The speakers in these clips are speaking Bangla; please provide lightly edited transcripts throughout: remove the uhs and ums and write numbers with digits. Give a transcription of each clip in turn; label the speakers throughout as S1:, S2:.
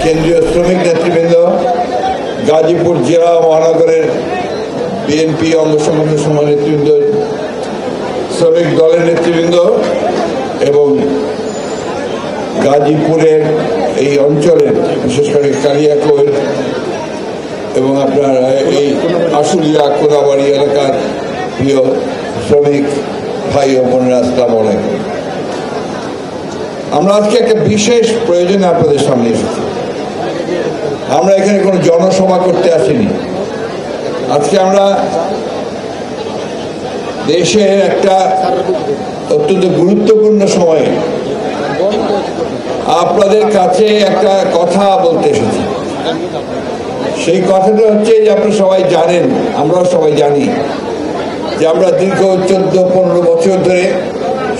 S1: কেন্দ্রীয় শ্রমিক নেতৃবৃন্দ, গাজীপুর জেলা মহানগরের বিএনপি অঙ্গ সংগঠনের সময় নেতৃবৃন্দ, শ্রমিক দলের নেতৃবৃন্দ এবং গাজীপুরের এই অঞ্চলের বিশেষ করে কালিয়াকৈর এবং আপনার এই আশুলিয়া কোনাবাড়ি এলাকার প্রিয় শ্রমিক ভাই ও বোনেরা, আসসালামু আলাইকুম। আমরা আজকে একটা বিশেষ প্রয়োজনে আপনাদের সামনে এসেছি। আমরা এখানে কোনো জনসভা করতে আসিনি। আজকে আমরা দেশের একটা অত্যন্ত গুরুত্বপূর্ণ সময়ে আপনাদের কাছে একটা কথা বলতে এসেছি। সেই কথাটা হচ্ছে যে আপনারা সবাই জানেন, আমরাও সবাই জানি যে আমরা দীর্ঘ 14-15 বছর ধরে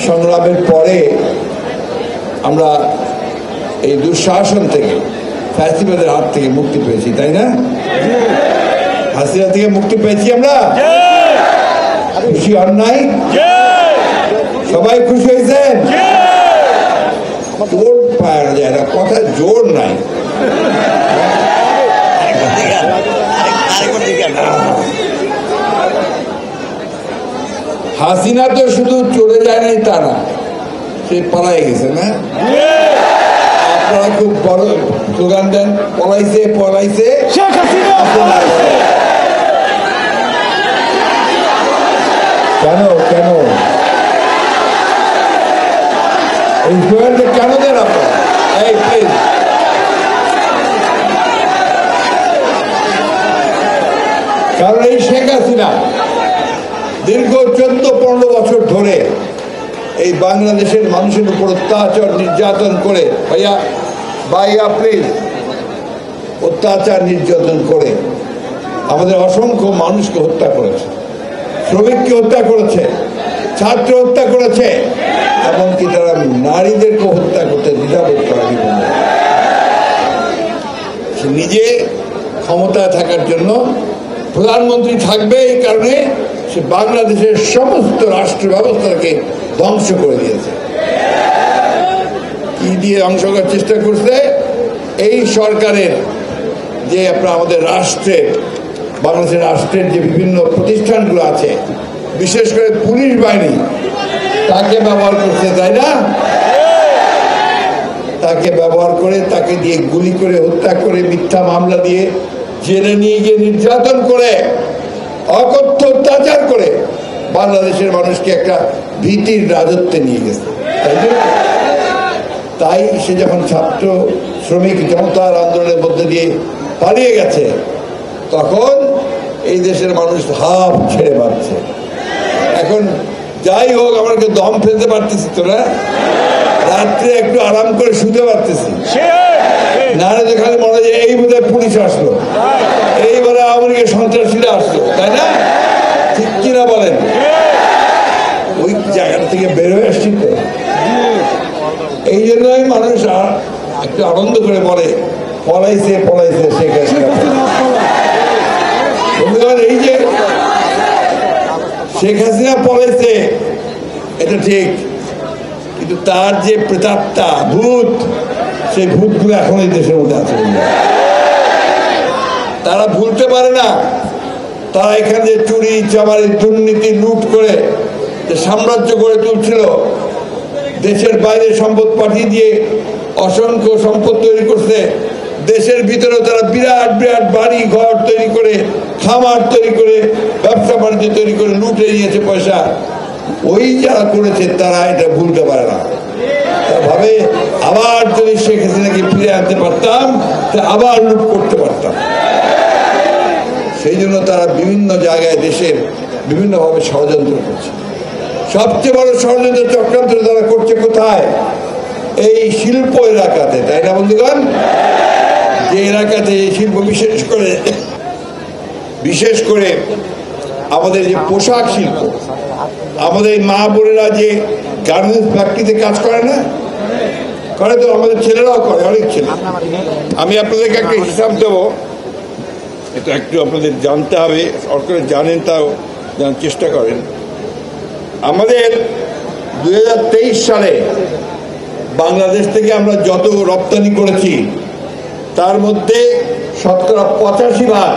S1: সংগ্রামের পরে আমরা এই দুঃশাসন থেকে, ফ্যাসিবাদের হাত থেকে মুক্তি পেয়েছি, তাই না? হাসিনা থেকে মুক্তি পেয়েছি আমরা। খুশি হন নাই? সবাই খুশি হয়েছেন? জোর পাওয়া যায় না, কথা জোর নাই। হাসিনা তো শুধু চলে যায় নাই তা না, সে পালাই গেছে না? আপনারা খুব বড় স্লোগান দেন, পলাইছে পলাইছে কেন কেন এই স্লোগানটা কেন দেন আপনারা? এই প্লিজ, কারণ এই শেখ হাসিনা দীর্ঘ 14-15 বছর ধরে এই বাংলাদেশের মানুষের উপর অত্যাচার নির্যাতন করে, ভাইয়া প্লিজ, অত্যাচার নির্যাতন করে আমাদের অসংখ্য মানুষকে হত্যা করেছে, শ্রমিককে হত্যা করেছে, ছাত্র হত্যা করেছে, এমনকি তারা নারীদেরকে হত্যা করতে দ্বিধাবোধ করেনি। সে নিজে ক্ষমতায় থাকার জন্য প্রধানমন্ত্রী থাকবে, এই কারণে সে বাংলাদেশের সমস্ত রাষ্ট্র ব্যবস্থাকে ধ্বংস করে দিয়েছে। কি দিয়ে ধ্বংস করার চেষ্টা করছে? এই সরকারের যে আপনার আমাদের রাষ্ট্রের, বাংলাদেশের রাষ্ট্রের যে বিভিন্ন প্রতিষ্ঠানগুলো আছে, বিশেষ করে পুলিশ বাহিনী, তাকে ব্যবহার করছে, তাই না? তাকে ব্যবহার করে, তাকে দিয়ে গুলি করে হত্যা করে, মিথ্যা মামলা দিয়ে জেলে নিয়ে গিয়ে নির্যাতন করে, অকথ্য অত্যাচার করে বাংলাদেশের মানুষকে একটা ভীতির রাজত্বে নিয়ে গেছে, তাই না? তাই সে যখন ছাত্র শ্রমিক জনতার আন্দোলনের মধ্যে দিয়ে পালিয়ে গেছে, তখন এই দেশের মানুষ হাফ ছেড়ে বাঁচছে। এখন যাই হোক, আমাকে দম ফেলতে পারতেছি তো না, রাত্রে একটু আরাম করে শুতে পারতেছি না, তো খালি মনে হয় এই বোধহয় পুলিশ আসলো, এইবারে আওয়ামী লীগের সন্ত্রাসীরা আসলো, তাই না? ঠিক কিনা বলেন? ওই জায়গা থেকে বের হয়ে আসছি তো, এই জন্যই মানুষ একটু আনন্দ করে বলে পলাইছে পলাইছে শেখ হাসিনা। এই যে শেখ হাসিনা পলাইছে, এটা ঠিক, কিন্তু তার যে প্রেতাত্মা, ভূত, সেই ভূতগুলো এখন এই দেশের মধ্যে আছে। তারা ভুলতে পারে না তারা এখানে যে চুরি চামারি দুর্নীতি লুট করে যে সাম্রাজ্য গড়ে তুলছিল, দেশের বাইরে সম্পদ পাঠিয়ে দিয়ে অসংখ্য সম্পদ তৈরি করছে, দেশের ভিতরে তারা বিরাট বিরাট বাড়ি ঘর তৈরি করে, খামার তৈরি করে, ব্যবসা বাণিজ্য তৈরি করে লুটে নিয়েছে পয়সা। ওই যারা করেছে তারা এটা ভুলতে পারে না, তারা ভাবে আবার যদি শেখ হাসিনাকে ফিরে আনতে পারতাম আবার লুট করতে পারতাম। সেই জন্য তারা বিভিন্ন জায়গায় দেশের বিভিন্নভাবে ষড়যন্ত্র করছে। সবচেয়ে বড় ষড়যন্ত্র চক্রান্ত তারা করছে কোথায়? এই শিল্প এলাকাতে, তাই না বন্ধুগণ? যে এলাকাতে এই শিল্প, বিশেষ করে আমাদের যে পোশাক শিল্প, আমাদের মা বোনেরা যে গার্মেন্টস ফ্যাক্টরিতে কাজ করে না, করে তো, আমাদের ছেলেরাও করে, অনেক ছেলে। আমি আপনাদেরকে একটা হিসাব দেবো, এটা একটু আপনাদের জানতে হবে, সরকার জানেন তাও জানার চেষ্টা করেন। আমাদের 2023 সালে বাংলাদেশ থেকে আমরা যত রপ্তানি করেছি তার মধ্যে 85%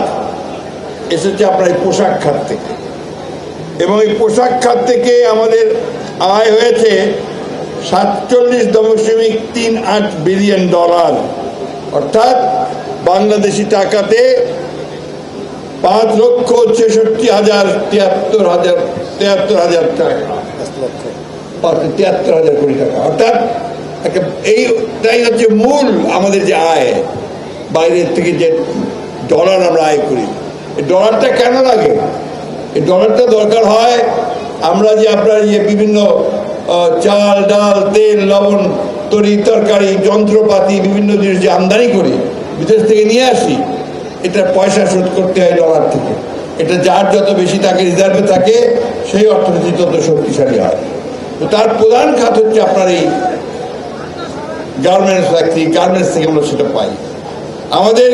S1: এসেছে আপনার এই পোশাক খাত থেকে, এবং এই পোশাক খাত থেকে আমাদের আয় হয়েছে $47.38 বিলিয়ন, অর্থাৎ বাংলাদেশি টাকাতে 5,66,73,000 টাকা, 73,000 কোটি টাকা। অর্থাৎ এইটাই হচ্ছে মূল আমাদের যে আয়, বাইরের থেকে যে ডলার আমরা আয় করি। এই ডলারটা কেন লাগে? এই ডলারটা দরকার হয় আমরা যে আপনার বিভিন্ন চাল, ডাল, তেল, লবণ, তরকারি, যন্ত্রপাতি, বিভিন্ন জিনিস যে আমদানি করি, বিদেশ থেকে নিয়ে আসি, এটা পয়সা শোধ করতে হয় ডলার থেকে। এটা যার যত বেশি থাকে, রিজার্ভে থাকে, সেই অর্থনীতি তত শক্তিশালী হয়। তো তার প্রধান খাত হচ্ছে আপনার এই গার্মেন্টস ফ্যাক্টরি। গার্মেন্টস থেকে আমরা সেটা পাই। আমাদের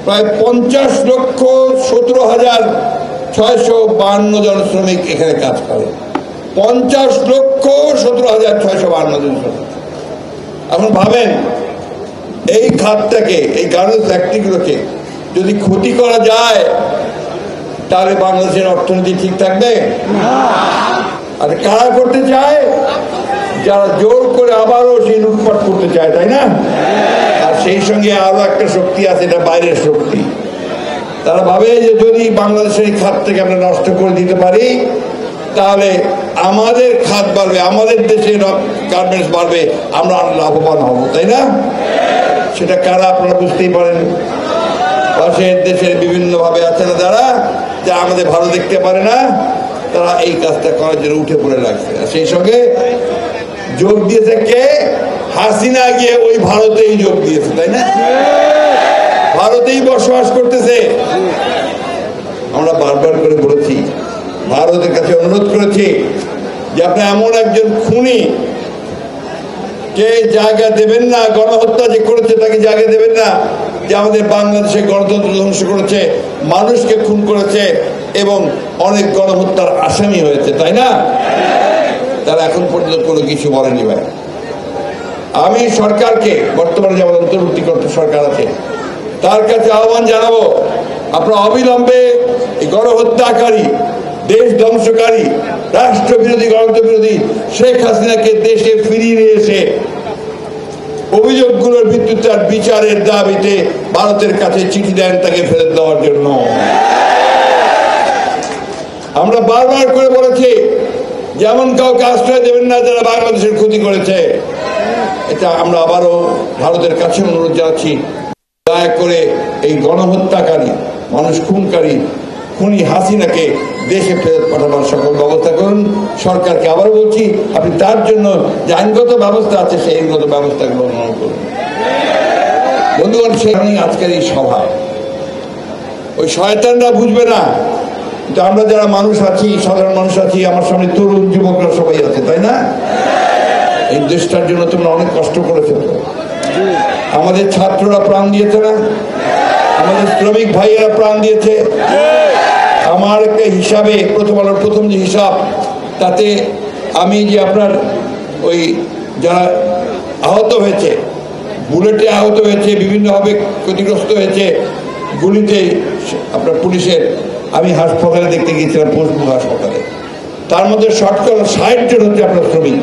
S1: প্রায় 50,17,652 জন শ্রমিক এখানে কাজ করে। 50,17,652 জন শ্রমিক। এখন ভাবেন, এই খাতটাকে, এই গার্মেন্টস ফ্যাক্টরিগুলোকে যদি ক্ষতি করা যায়, তাহলে বাংলাদেশের অর্থনীতি ঠিক থাকবে? আর কারা করতে চায়? যারা জোর করে আবারও সেই লুটপাট করতে চায়, তাই না? আর সেই সঙ্গে আরো একটা শক্তি আছে, এটা বাইরের শক্তি। তারা ভাবে যে যদি বাংলাদেশের এই খাত থেকে আমরা নষ্ট করে দিতে পারি, তাহলে আমাদের খাত বাড়বে, আমাদের দেশে গার্মেন্টস বাড়বে, আমরা লাভবান হব, তাই না? সেটা কারা আপনারা বুঝতেই পারেন। পাশের দেশের বিভিন্ন ভাবে আছে না যারা, যা আমাদের ভালো দেখতে পারে না, তারা এই কাজটা করার জন্য উঠে পড়ে লাগছে। সেই সঙ্গে যোগ দিয়েছে কে? হাসিনা গিয়ে ওই ভারতেই যোগ দিয়েছে, তাই না? ভারতেই বসবাস করতেছে। আমরা বারবার করে বলেছি, ভারতের কাছে অনুরোধ করেছি যে আপনি এমন একজন খুনি কে জায়গা দেবেন না, গণহত্যা যে করেছে তাকে জায়গা দেবেন না, যে আমাদের বাংলাদেশে গণতন্ত্র ধ্বংস করেছে, মানুষকে খুন করেছে এবং অনেক গণহত্যার আসামি হয়েছে, তাই না? তারা এখন পর্যন্ত কোনো কিছু বলেনি। ভাই, আমি সরকারকে, বর্তমানে যেমন অন্তর্বর্তীকর্তা সরকার আছে, তার কাছে আহ্বান জানাবো, আপনারা অবিলম্বে এই গণহত্যাকারী, দেশ ধ্বংসকারী, রাষ্ট্রবিরোধী, গণতন্ত্র বিরোধী শেখ হাসিনাকে দেশে ফিরিয়ে নিয়ে এসে অভিযোগগুলোর ভিত্তিতে তার বিচারের দাবিতে ভারতের কাছে চিঠি দেন তাকে ফেরত দেওয়ার জন্য। আমরা বারবার করে বলেছি, যেমন কাউকে আশ্রয় দেবেন না যারা বাংলাদেশের ক্ষতি করেছে। এটা আমরা আবারও ভারতের কাছে অনুরোধ জানাচ্ছি, দয়া করে এই গণহত্যাকারী, মানুষ খুনকারী, খুনি হাসিনাকে দেশে ফেরত পাঠাবার সকল ব্যবস্থা করুন। সরকারকে আবার বলছি, আপনি তার জন্য যে আইনগত ব্যবস্থা আছে সেই আইনগত ব্যবস্থাগুলো গ্রহণ করুন। বন্ধুগণ, সেখানেই আজকের এই সভা। ওই শয়তানরা বুঝবে না, কিন্তু আমরা যারা মানুষ আছি, সাধারণ মানুষ আছি, আমার সামনে তরুণ যুবকরা সবাই আছে, তাই না? এই দেশটার জন্য তোমরা অনেক কষ্ট করেছো। আমাদের ছাত্ররা প্রাণ দিয়েছে না? আমাদের শ্রমিক ভাইয়েরা প্রাণ দিয়েছে। আমার একটা হিসাবে, প্রথম আলোর প্রথম যে হিসাব, তাতে আমি যে আপনার ওই যারা আহত হয়েছে, বুলেটে আহত হয়েছে, বিভিন্নভাবে ক্ষতিগ্রস্ত হয়েছে, গুলিতে আপনার পুলিশের, আমি হাসপাতালে দেখতে গিয়েছিলাম, পোস্টবুক হাসপাতালে। তার মধ্যে শতকরা 60 জন হচ্ছে আপনার শ্রমিক।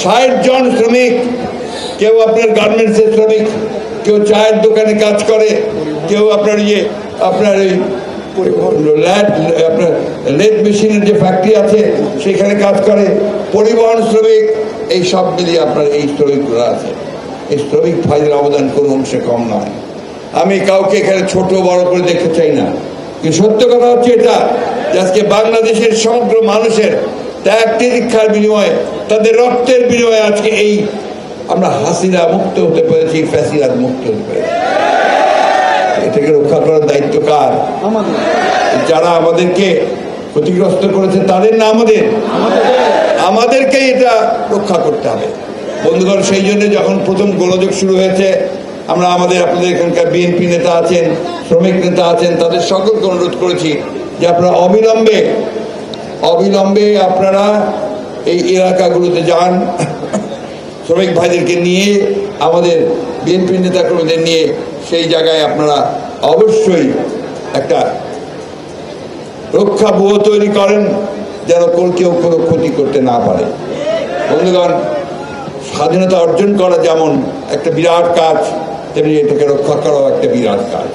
S1: 60 জন শ্রমিক। কেউ আপনার গার্মেন্টসের শ্রমিক, কেউ চায়ের দোকানে কাজ করে, কেউ আপনার আপনার এই আপনার লেদ মেশিনের যে ফ্যাক্টরি আছে সেখানে কাজ করে, পরিবহন শ্রমিক, এই সব মিলিয়ে আপনার এই শ্রমিকগুলো আছে। এই শ্রমিক ভাইদের অবদান কোনো অংশে কম নয়। আমি কাউকে এখানে ছোট বড় করে দেখতে চাই না, কিন্তু সত্য কথা হচ্ছে এটা, যে আজকে বাংলাদেশের সমগ্র মানুষের ত্যাগ তিতিক্ষার বিনিময়ে, তাদের রক্তের বিনিময়ে আজকে এই আমরা হাসিনা মুক্ত হতে পেরেছি, ফ্যাসিবাদ মুক্ত হতে পেরেছি। এটাকে রক্ষা করার দায়িত্ব কার? যারা আমাদেরকে ক্ষতিগ্রস্ত করেছে তাদের না আমাদেরকে এটা রক্ষা করতে হবে। বন্ধুগণ, সেই জন্য যখন প্রথম গোলযোগ শুরু হয়েছে, আমরা আপনাদের এখানকার বিএনপি নেতা আছেন, শ্রমিক নেতা আছেন, তাদের সকলকে অনুরোধ করেছি যে আপনারা অবিলম্বে আপনারা এই এলাকাগুলোতে যান, শ্রমিক ভাইদেরকে নিয়ে আমাদের বিএনপি নেতাকর্মীদের নিয়ে সেই জায়গায় আপনারা অবশ্যই একটা রক্ষাব্যূহ তৈরি করেন, যেন কেউ কোনো ক্ষতি করতে না পারে। বন্ধুগণ, স্বাধীনতা অর্জন করা যেমন একটা বিরাট কাজ, তেমনি এটাকে রক্ষা করাও একটা বিরাট কাজ।